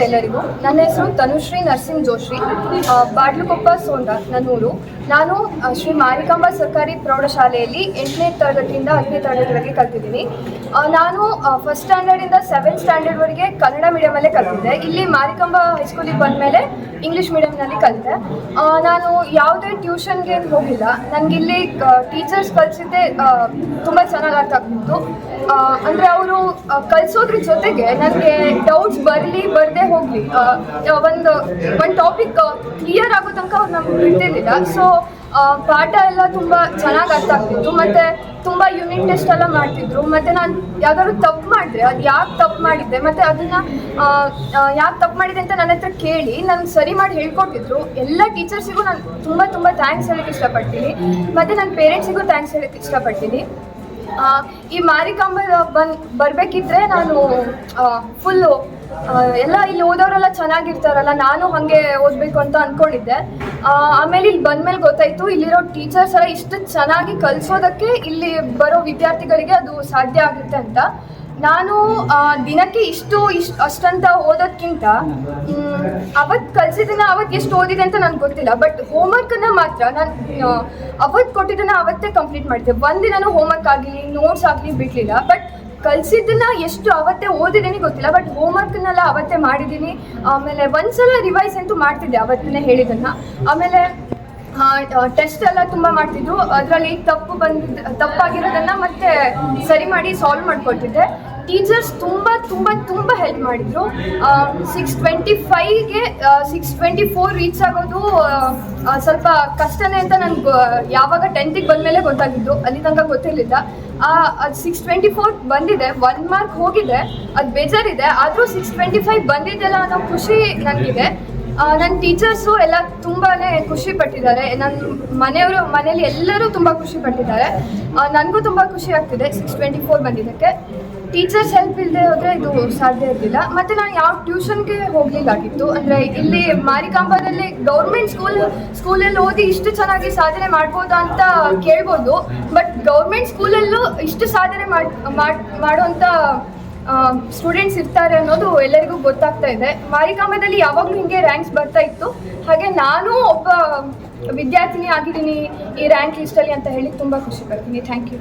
ಎಲ್ಲರಿಗೂ. ನನ್ನ ಹೆಸರು ತನುಶ್ರೀ ನರಸಿಂಹ ಜೋಶಿ, ಬಾಡ್ಲುಕೊಪ್ಪ ಸೋಂದ ನನ್ನೂರು. ನಾನು ಶ್ರೀ ಮಾರಿಕಾಂಬಾ ಸರ್ಕಾರಿ ಪ್ರೌಢಶಾಲೆಯಲ್ಲಿ 8ನೇ ತರಗತಿಯಿಂದ 10ನೇ ತರಗತಿವರೆಗೆ ಕಲ್ತಿದ್ದೀನಿ. ನಾನು ಫಸ್ಟ್ ಸ್ಟ್ಯಾಂಡರ್ಡಿಂದ 7th ಸ್ಟ್ಯಾಂಡರ್ಡ್ವರೆಗೆ ಕನ್ನಡ ಮೀಡಿಯಮಲ್ಲೇ ಕಲ್ತಿದ್ದೆ. ಇಲ್ಲಿ ಮಾರಿಕಾಂಬಾ ಹೈಸ್ಕೂಲಿಗೆ ಬಂದ ಮೇಲೆ ಇಂಗ್ಲೀಷ್ ಮೀಡಿಯಮ್ನಲ್ಲಿ ಕಲಿತೆ. ನಾನು ಯಾವುದೇ ಟ್ಯೂಷನ್ಗೆ ಹೋಗಿಲ್ಲ. ನನಗಿಲ್ಲಿ ಟೀಚರ್ಸ್ ಕಲಿಸಿದ್ದೆ ತುಂಬ ಚೆನ್ನಾಗಿ ಅರ್ಥ ಆಗ್ತಿತ್ತು. ಅಂದರೆ ಅವರು ಕಲಿಸೋದ್ರ ಜೊತೆಗೆ ನನಗೆ ಡೌಟ್ಸ್ ಬರದೇ ಹೋಗಲಿ, ಒಂದು ಟಾಪಿಕ್ ಕ್ಲಿಯರ್ ಆಗೋ ತನಕ ಅವ್ರು ನಮ್ಗೆ ಬಿಡ್ತಿರ್ಲಿಲ್ಲ. ಸೊ ಪಾಠ ಎಲ್ಲ ತುಂಬ ಚೆನ್ನಾಗಿ ಅರ್ಥ ಆಗ್ತಿತ್ತು. ಮತ್ತು ತುಂಬ ಯೂನಿಟ್ ಟೆಸ್ಟ್ ಎಲ್ಲ ಮಾಡ್ತಿದ್ರು. ಮತ್ತು ನಾನು ಯಾವ್ದಾದ್ರು ತಪ್ಪು ಮಾಡಿದ್ರೆ ಅದು ಯಾಕೆ ತಪ್ಪು ಮಾಡಿದ್ದೆ ಮತ್ತು ಅದನ್ನು ಯಾಕೆ ತಪ್ಪು ಮಾಡಿದೆ ಅಂತ ನನ್ನ ಹತ್ರ ಕೇಳಿ ನನಗೆ ಸರಿ ಮಾಡಿ ಹೇಳ್ಕೊಟ್ಟಿದ್ರು. ಎಲ್ಲ ಟೀಚರ್ಸಿಗೂ ನಾನು ತುಂಬ ಥ್ಯಾಂಕ್ಸ್ ಹೇಳೋಕ್ಕೆ ಇಷ್ಟಪಡ್ತೀನಿ. ಮತ್ತು ನನ್ನ ಪೇರೆಂಟ್ಸಿಗೂ ಥ್ಯಾಂಕ್ಸ್ ಹೇಳೋಕ್ಕೆ ಇಷ್ಟಪಡ್ತೀನಿ. ಈ ಮಾರಿಕಾಂಬ ಬರಬೇಕಿದ್ರೆ ನಾನು ಫುಲ್ಲು ಎಲ್ಲ ಇಲ್ಲಿ ಓದೋರೆಲ್ಲ ಚೆನ್ನಾಗಿರ್ತಾರಲ್ಲ, ನಾನು ಹಾಗೆ ಓದಬೇಕು ಅಂತ ಅಂದ್ಕೊಂಡಿದ್ದೆ. ಆಮೇಲೆ ಇಲ್ಲಿ ಬಂದಮೇಲೆ ಗೊತ್ತಾಯಿತು ಇಲ್ಲಿರೋ ಟೀಚರ್ಸ್ ಎಲ್ಲ ಇಷ್ಟು ಚೆನ್ನಾಗಿ ಕಲಿಸೋದಕ್ಕೆ ಇಲ್ಲಿ ಬರೋ ವಿದ್ಯಾರ್ಥಿಗಳಿಗೆ ಅದು ಸಾಧ್ಯ ಆಗುತ್ತೆ ಅಂತ. ನಾನು ದಿನಕ್ಕೆ ಅಷ್ಟಂತ ಓದೋದಕ್ಕಿಂತ ಅವತ್ತು ಕಲಿಸಿದ್ದನ್ನು ಅವತ್ತು ಎಷ್ಟು ಓದಿದೆ ಅಂತ ನನಗೆ ಗೊತ್ತಿಲ್ಲ. ಬಟ್ ಹೋಮ್ವರ್ಕನ್ನು ಮಾತ್ರ ನಾನು ಅವತ್ತು ಕೊಟ್ಟಿದ್ದನ್ನು ಅವತ್ತೇ ಕಂಪ್ಲೀಟ್ ಮಾಡಿದ್ದೆ. ಒಂದಿನೂ ಹೋಮ್ವರ್ಕ್ ಆಗಲಿ ನೋಟ್ಸ್ ಆಗಲಿ ಬಿಡಲಿಲ್ಲ. ಬಟ್ ಕಲಿಸಿದ್ದನ್ನು ಎಷ್ಟು ಅವತ್ತೇ ಓದಿದ್ದೀನಿ ಗೊತ್ತಿಲ್ಲ, ಬಟ್ ಹೋಮ್ವರ್ಕನ್ನೆಲ್ಲ ಅವತ್ತೇ ಮಾಡಿದ್ದೀನಿ. ಆಮೇಲೆ ಒಂದ್ಸಲ ರಿವೈಸ್ ಅಂತೂ ಮಾಡ್ತಿದ್ದೆ ಅವತ್ತೇ ಹೇಳಿದ್ದನ್ನು. ಆಮೇಲೆ ಟೆಸ್ಟ್ ಎಲ್ಲ ತುಂಬ ಮಾಡ್ತಿದ್ರು. ಅದರಲ್ಲಿ ತಪ್ಪಾಗಿರೋದನ್ನು ಮತ್ತೆ ಸರಿ ಮಾಡಿ ಸಾಲ್ವ್ ಮಾಡಿಕೊಡ್ತಿದ್ದೆ. ಟೀಚರ್ಸ್ ತುಂಬ ಹೆಲ್ಪ್ ಮಾಡಿದರು. 625ಗೆ 624 ರೀಚ್ ಆಗೋದು ಸ್ವಲ್ಪ ಕಷ್ಟನೇ ಅಂತ ನನಗೆ ಯಾವಾಗ 10th ಬಂದಮೇಲೆ ಗೊತ್ತಾಗಿದ್ದು. ಅಲ್ಲಿ ತನಕ ಗೊತ್ತಿರಲಿಲ್ಲ. ಅದು 624 ಬಂದಿದೆ, 1 ಮಾರ್ಕ್ ಹೋಗಿದೆ, ಅದು ಬೇಜಾರಿದೆ. ಆದರೂ 625 ಬಂದಿದ್ದೆಲ್ಲ ಅನ್ನೋ ಖುಷಿ ನನಗಿದೆ. ನನ್ನ ಟೀಚರ್ಸು ಎಲ್ಲ ತುಂಬಾ ಖುಷಿ ಪಟ್ಟಿದ್ದಾರೆ. ನನ್ನ ಮನೇಲಿ ಎಲ್ಲರೂ ತುಂಬ ಖುಷಿ ಪಟ್ಟಿದ್ದಾರೆ. ನನಗೂ ತುಂಬ ಖುಷಿ ಆಗ್ತಿದೆ 624 ಬಂದಿದ್ದಕ್ಕೆ. ಟೀಚರ್ಸ್ ಹೆಲ್ಪ್ ಇಲ್ಲದೆ ಹೋದರೆ ಇದು ಸಾಧ್ಯ ಇರಲಿಲ್ಲ. ಮತ್ತು ನಾನು ಯಾವ ಟ್ಯೂಷನ್ಗೆ ಹೋಗಲಿಲ್ಲಾಗಿತ್ತು. ಅಂದರೆ ಇಲ್ಲಿ ಮಾರಿಕಾಂಬಾದಲ್ಲಿ ಗೌರ್ಮೆಂಟ್ ಸ್ಕೂಲಲ್ಲಿ ಓದಿ ಇಷ್ಟು ಚೆನ್ನಾಗಿ ಸಾಧನೆ ಮಾಡ್ಬೋದಾ ಅಂತ ಕೇಳ್ಬೋದು. ಬಟ್ ಗೌರ್ಮೆಂಟ್ ಸ್ಕೂಲಲ್ಲೂ ಇಷ್ಟು ಸಾಧನೆ ಮಾಡುವಂಥ ಸ್ಟೂಡೆಂಟ್ಸ್ ಇರ್ತಾರೆ ಅನ್ನೋದು ಎಲ್ಲರಿಗೂ ಗೊತ್ತಾಗ್ತಾ ಇದೆ. ಮಾರಿಕಾಂಬಾದಲ್ಲಿ ಯಾವಾಗಲೂ ಹಿಂಗೆ ರ್ಯಾಂಕ್ಸ್ ಬರ್ತಾ ಇತ್ತು. ಹಾಗೆ ನಾನು ಒಬ್ಬ ವಿದ್ಯಾರ್ಥಿನಿ ಆಗಿದ್ದೀನಿ ಈ ರ್ಯಾಂಕ್ ಲಿಸ್ಟಲ್ಲಿ ಅಂತ ಹೇಳಿ ತುಂಬ ಖುಷಿ ಪಡ್ತೀನಿ. Thank you.